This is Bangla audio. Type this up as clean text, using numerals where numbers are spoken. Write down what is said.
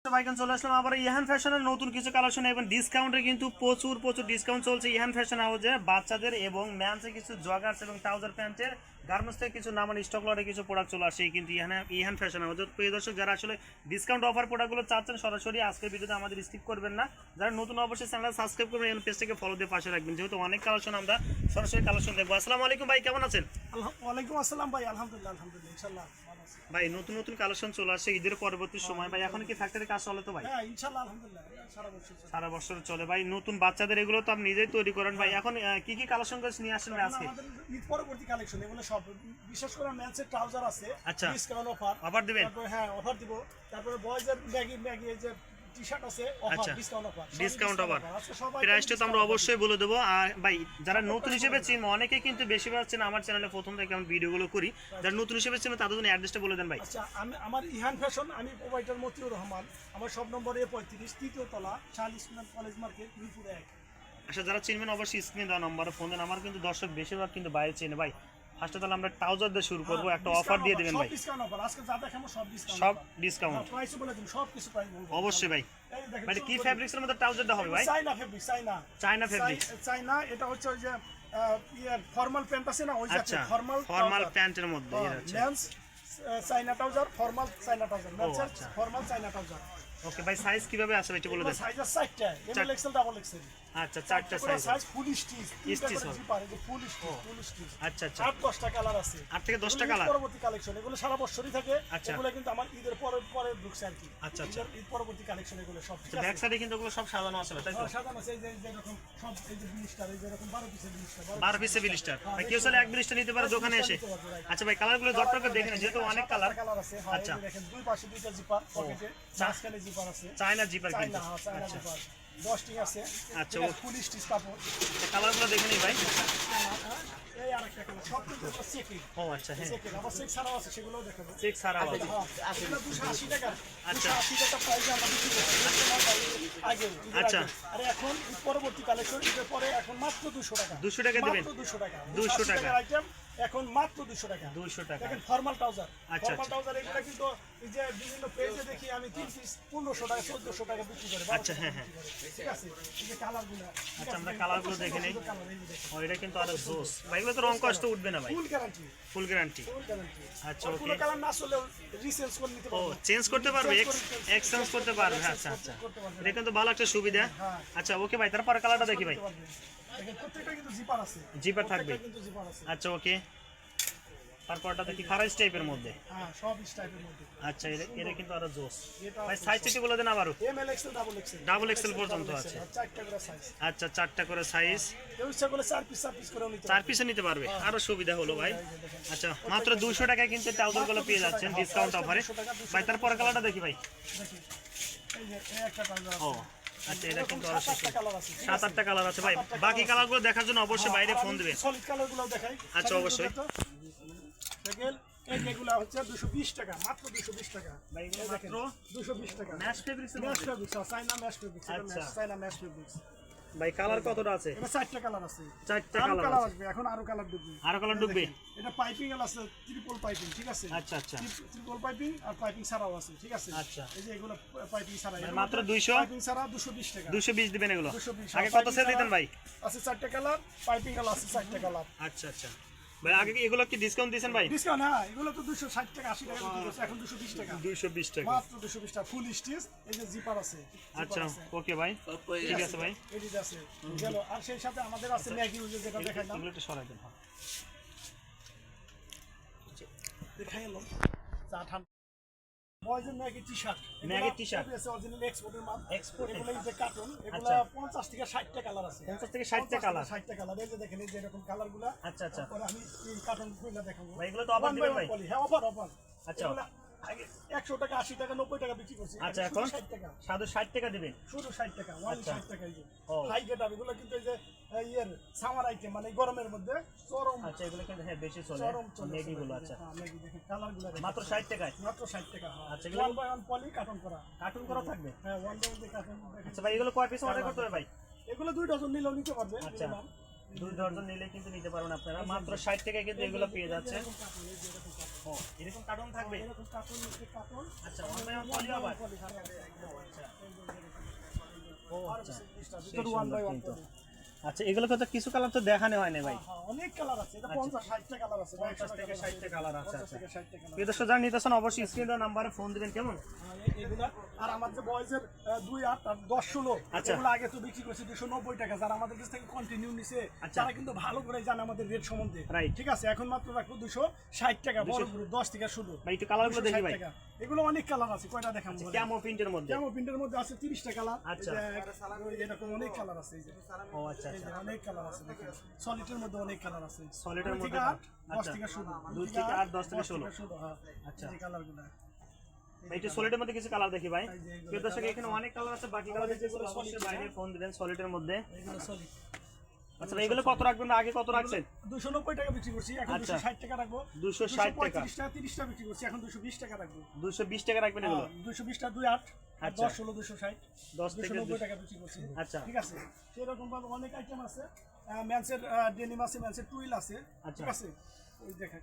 চলে আসলাম আবার ইহান ফ্যাশনের নতুন কিছু কালেকশন এবং ডিসকাউন্টে কিন্তু প্রচুর ডিসকাউন্ট চলছে ইহান ফ্যাশন হাউসে বাচ্চাদের এবং ম্যানসে কিছু জগার্স এবং ট্রাউজার প্যান্টের গার্মেন্টস থেকে কিছু নামান স্টক লটে কিছু প্রোডাক্ট চলে আসে কিন্তু ইহান ফ্যাশন হাউসে প্রিয় দর্শক যারা আসলে ডিসকাউন্ট অফার প্রোডাক্টগুলো চাচ্ছেন সরাসরি আজকের ভিডিওতে আমাদের স্কিপ করবেন না যারা নতুন অবশ্যই চ্যানেল সাবস্ক্রাইব করবেন এবং পেজটাকে ফলো দিয়ে পাশে রাখবেন যেহেতু অনেক কালেকশন আমরা সরাসরি কালেকশন দেখবো। আসসালামু আলাইকুম ভাই, কেমন আছেন? ওয়ালাইকুম আসসালাম ভাই, আলহামদুলিল্লাহ ইনশাআল্লাহ ভালো আছি ভাই। নতুন কালেকশন চলে আসছে ঈদের পরবর্তী সময় ভাই, এখন কি ফ্যাক্টরি কাজ চলে তো ভাই? হ্যাঁ ইনশাআল্লাহ আলহামদুলিল্লাহ সারা বছর চলে ভাই। নতুন বাচ্চাদের এগুলো তো আপনি নিজেই তৈরি করেন ভাই, এখন কি কালেকশন করে নিয়ে আসেন ভাই আজকে? আমাদের ঈদ পরবর্তী কালেকশন এগুলো সব, বিশেষ করে মেন্সের ট্রাউজার আছে, আচ্ছা ডিসকাউন্ট অফার দিবেন? হ্যাঁ অফার দিব। তারপরে বয়েজের ম্যাগি এই যে টি-শার্ট আছে অফার, ডিসকাউন্ট অফার প্রাইসটা তো আমরা অবশ্যই বলে দেবো। আর ভাই যারা নতুন হিসেবে চিনবো, অনেকে কিন্তু বেশিরভাগ চেন আমার চ্যানেলে প্রথম থেকে আমি ভিডিওগুলো করি, যারা নতুন হিসেবে চিনবো তাদের জন্য অ্যাড্রেসটা বলে দেন ভাই। আচ্ছা, আমার ইহান ফ্যাশন, আমি প্রোভাইডার মতিউর রহমান, আমার সব নম্বর A35 তৃতীয় তলা, শাল স্কুল কলেজ মার্কেট, মিরপুর 1। আচ্ছা, যারা চিনবেন অবশ্যই স্ক্রিনে দেওয়া নম্বরে ফোন দেন। আমার কিন্তু দর্শক বেশিরভাগ কিন্তু বাইরে চেনে ভাই। ফার্স্টে তাহলে আমরা ট্রাউজার দিয়ে শুরু করবো, একটা অফার দিয়ে দিবেন ভাই। ডিসকাউন্ট অফার আজকে যা দেখাবো সব ডিসকাউন্ট, সব ডিসকাউন্ট প্রাইস বলে দিন, সব কিছু প্রাইস বলবো অবশ্যই ভাই। মানে কি ফেব্রিক্সের মধ্যে ট্রাউজারটা হবে ভাই? চাইনা ফেব্রিক, চায়না ফেব্রিক্স, চাইনা। এটা হচ্ছে ওই যে ফর্মাল প্যান্ট আছে না, ওই যে আচ্ছা ফর্মাল প্যান্টের মধ্যে আচ্ছা মেন্স চাইনা ট্রাউজার, ফর্মাল চাইনা ট্রাউজার, মেন্সের ফর্মাল চাইনা ট্রাউজার। ওকে ভাই, সাইজ কিভাবে আছে এটা বলে দেন। সাইজ আছে 4টা, এমএল এক্সেল ডাবল এক্সেল। আচ্ছা, 4টা সাইজ ফুল স্টিচ, ফুল স্টিচ। আচ্ছা 8-10টা কালার আছে, 8 থেকে 10টা কালার পরবর্তী কালেকশন। এগুলো সারা বছরই থাকে, আচ্ছা। এগুলো কিন্তু আমার ঈদের পরে ঢুকছে আর কি। আচ্ছা ঈদ পরবর্তী কালেকশন এগুলো সব ঠিক আছে। ব্যাক সাইডে কিন্তু এগুলো সব সাজানো আছে তাই তো? সাজানো আছে, এই যে এরকম সব, এই যে ব্লিস্টার, এই যে এরকম 12 পিসের ব্লিস্টার, 12 পিসের ব্লিস্টার ভাই, কেউ চাইলে এক ব্লিস্টার নিতে পারে দোকানে এসে। আচ্ছা ভাই, কালারগুলো জট করে দেখেন, যেহেতু অনেক কালার আছে। হ্যাঁ, এই যে দেখেন দুই পাশে দুইটা জিপার, পকেটে মাঝখানে জিপার আছে, চায়না জিপার কিন্তু। চাইনা জিপার 10টি আছে। আচ্ছা, ফুল স্টিচ কাপড়। কালারগুলো দেখে নিই ভাই। এই আরেকটা কালার, সব কিন্তু চেকিং। ও আচ্ছা, হ্যাঁ চেকিং আবার চেক ছাড়াও আছে, সেগুলোও দেখাবো। চেক ছাড়াও আছে। এগুলো 280 টাকা। আচ্ছা 280 টাকা প্রাইসে আমরা বিক্রি করছি আগে। আচ্ছা। আর এখন পরবর্তী কালেকশন, ঈদের পরে এখন মাত্র 200 টাকা। 200 টাকা দিবেন? মাত্র 200 টাকা। 200 টাকা আইটেম এখন মাত্র 200 টাকা। 200 টাকা। দেখেন ফর্মাল ট্রাউজার, আচ্ছা, ফর্মাল ট্রাউজার এগুলো কিন্তু এই যে বিভিন্ন পেজে দেখি আমি 3 পিস 1500 টাকা 1400 টাকা বিক্রি করে। আচ্ছা, হ্যাঁ ঠিক আছে। এই যে কালারগুলো, আচ্ছা আমরা কালারগুলো দেখে নেই। কালার এই যে দেখেন, ও এটা কিন্তু আরো জোস ভাই, এগুলো তো রং কষ্ট উঠবে না ভাই? Full guarantee, full guarantee. Full guarantee. আচ্ছা আর ওকে। কোনো কালার না চলেও রিসেলস করে নিতে ও পারবে। চেঞ্জ করতে পারবে, এক্সচেঞ্জ করতে পারবে। আচ্ছা এটা কিন্তু ভালো একটা সুবিধা। আচ্ছা ওকে ভাই, তারপরে কালারটা দেখি ভাই। দেখেন প্রত্যেকটা কিন্তু জিপার আছে, জিপার থাকবে। কিন্তু জিপার আছে। আচ্ছা ওকে, তারপরটা দেখি খারাইস টাইপের মধ্যে। হ্যাঁ সব স্টাইলের মধ্যে। আচ্ছা এটা কিন্তু আরো জোস এটা ভাই। সাইজ চেক বলে দেন আবারও। ML XL double XL, double XL পর্যন্ত আছে। 4টা করে সাইজ। আচ্ছা 4টা করে সাইজ, কেউ ইচ্ছা করলে 4 পিস করে নিতে 4 পিসে নিতে পারবে, আরো সুবিধা হলো ভাই। আচ্ছা মাত্র 200 টাকায় কিন্তু ট্রাউজার গুলো পেয়ে যাচ্ছেন ডিসকাউন্ট অফারে ভাই। তারপরে কালারটা দেখি ভাই। দেখি এই যে একটা ট্রাউজার ও আছে। আচ্ছা এটা কিন্তু আরো 7-8টা কালার আছে। 7-8টা কালার আছে ভাই। বাকি কালারগুলো দেখার জন্য অবশ্যই বাইরে ফোন দিবেন। সলিড কালারগুলো দেখাই। আচ্ছা অবশ্যই। দেখেন এই যেগুলো হচ্ছে 220 টাকা, মাত্র 220 টাকা ভাই এগুলো মাত্র 220 টাকা। ম্যাশ ফেব্রিক্স এর ম্যাশ মধ্যে ফেব্রিক্স, চাইনা ম্যাশ ফেব্রিক্স, আচ্ছা। চাইনা ম্যাশ ফেব্রিক্স। ভাই কালার কতটা আছে? এটা 4টা কালার আছে। 4টা আরো কালার কালার আছে। আসবে, এখন আরো কালার ঢুকবে। আরো কালার ঢুকবে? এটা পাইপিং এর আছে, ট্রিপল পাইপিং, ঠিক আছে। আচ্ছা আচ্ছা ট্রিপল পাইপিং আর পাইপিং ছাড়াও আছে, ঠিক আছে। আচ্ছা। এই যে এগুলো পাইপিং ছাড়া, মাত্র 200, পাইপিং ছাড়া 220 টাকা। 220 দিবেন এগুলো। 220 আগে কত সেল দিতেন ভাই? আছে 4টা কালার, পাইপিং কালার আছে 4টা কালার। আচ্ছা আচ্ছা ভাই, আগে কি এগুলো কি ডিসকাউন্ট দিয়েছেন ভাই? ডিসকাউন্ট, হ্যাঁ এগুলো তো 260 টাকা 80 টাকা বিক্রি করছে, এখন 220 টাকা। 220 টাকা মাত্র 220 টাকা। ফুল স্টিচ, এই যে জিপার আছে। আচ্ছা ওকে ভাই, ঠিক আছে ভাই। এডিট আছে গেল। আর সেই সাথে আমাদের আছে ম্যাগি ইউজ, যেটা দেখাইলাম। এগুলো একটু সরাই দেন। হ্যাঁ দেখাইলাম চা ঠান্ডা। বয়েজের ম্যাগি টি-শার্ট, ম্যাগি টি-শার্ট আছে অরিজিনাল এক্সপোর্টের মাল। এক্সপোর্ট। এগুলো এই যে কার্টুন, এগুলো আচ্ছা। 50 থেকে 60টা কালার আছে। 50 থেকে 60টা কালার। 60টা কালার, এই যে দেখেন এই যে এরকম কালারগুলো। আচ্ছা আচ্ছা তারপরে আমি এই কার্টুন খুলে দেখাবো ভাই, এগুলো তো অফার দিবেন ভাই? হ্যাঁ অফার। আচ্ছা। এগুলো আগে 100 টাকা 80 টাকা 90 টাকা বিক্রি করছি, আচ্ছা এখন 60 টাকা। সাধু 60 টাকা দিবেন? শুধু 60 টাকা, 60 টাকা। এই যে ও। হাই গেট আপ, এগুলো কিন্তু এই যে ইয়ের সামার আইটেম, মানে গরমের মধ্যে চরম আচ্ছা এগুলো কিন্তু হ্যাঁ বেশি চলে চরম চলে। ম্যাগি গুলো। আচ্ছা হ্যাঁ ম্যাগি দেখেন কালারগুলো মাত্র 60 টাকায়? মাত্র 60 টাকা। হ্যাঁ আচ্ছা, এগুলো 1 বাই 1 পলি কার্টন করা। কার্টুন করা থাকবে? হ্যাঁ 1 বাই 1 কার্টন দেখেন। আচ্ছা ভাই, এগুলো কয় পিস অর্ডার করতে হবে ভাই? এগুলো 2 ডজন নিলেও নিতে পারবে। আচ্ছা। 2 ডজন নিলে কিন্তু নিতে পারবেন আপনারা মাত্র 60 টাকায় কিন্তু এগুলো পেয়ে যাচ্ছে। এরকম কার্টুন, এই যে এরকম কার্টুন। ও এরকম কার্টন থাকবে। এরকম কার্টুন, নিচে কার্টুন। আচ্ছা ওয়ান বাই ওয়ান পলি আবার। পলি, হ্যাঁ, ও আচ্ছা ও আচ্ছা সেই ভিতরে one by সুন্দর one কিন্তু। পলি। আচ্ছা এগুলো তো কিছু কালার তো দেখানো হয় না ভাই। হ্যাঁ, অনেক কালার আছে। এটা 50-60টা কালার আছে। 50 থেকে 60 টা কালার আছে। 50 আচ্ছা থেকে 60টা কালার। প্রিয় দর্শক যারা নিতেছেন অবশ্যই স্ক্রিন দেওয়া নাম্বারে ফোন দিবেন কেমন। এগুলা আর আমার যে বয়েজের 2-8 আর 10-16 আচ্ছা। এগুলো আগে তো বিক্রি করছি 290 টাকা। যারা আমাদের কাছ থেকে কন্টিনিউ নিছে আচ্ছা। তারা কিন্তু ভালো করে জানে আমাদের রেট সম্বন্ধে। Right. ঠিক আছে, এখন মাত্র রাখবো 260 টাকা বড় বড় 10 থেকে শুরু। ভাই একটু কালারগুলো দেখি 260 ভাই। টাকা। এগুলো অনেক কালার আছে, কয়টা দেখাবো? ক্যামো প্রিন্টের মধ্যে। কেমন প্রিন্টের মধ্যে আছে 30টা কালার। আচ্ছা। এরকম অনেক কালার আছে। এই যে ও আচ্ছা এই আচ্ছা যে অনেক কালার আছে, দেখেন সলিডের মধ্যে অনেক কালার আছে। সলিডের 2 মধ্যে থেকে 8, 10 আচ্ছা থেকে শুরু। 2 থেকে 8 10 থেকে 16। শুরু, হ্যাঁ। আচ্ছা। এই কালারগুলো ভাই একটু সলিডের মধ্যে কিছু কালার দেখি ভাই। এই যে এগুলো প্রিয় দর্শক এখানে অনেক কালার আছে, বাকি কালার দেখতে যেগুলো অবশ্যই solid, বাইরে ফোন দিবেন সলিডের মধ্যে। এগুলো সলিড। আচ্ছা ভাই এগুলো কত রাখবেন না আগে কত রাখছেন? 290 টাকা বিক্রি করছি, এখন আচ্ছা। 260 টাকা রাখবো। 260 টাকা। 235 টাকা 30 টাকা বিক্রি করছি, এখন 220 টাকা রাখবো। 220 টাকা রাখবেন এগুলো। 220 টাকা 2-8 আর আচ্ছা। 10-16 260 10 থেকে 290 টাকা বিক্রি করছি। আচ্ছা। ঠিক আছে, সেরকম ভাবে অনেক আইটেম আছে। ম্যানসের ডেনিম আছে, ম্যানসের টুইল আছে। আচ্ছা। ঠিক আছে, ওই দেখা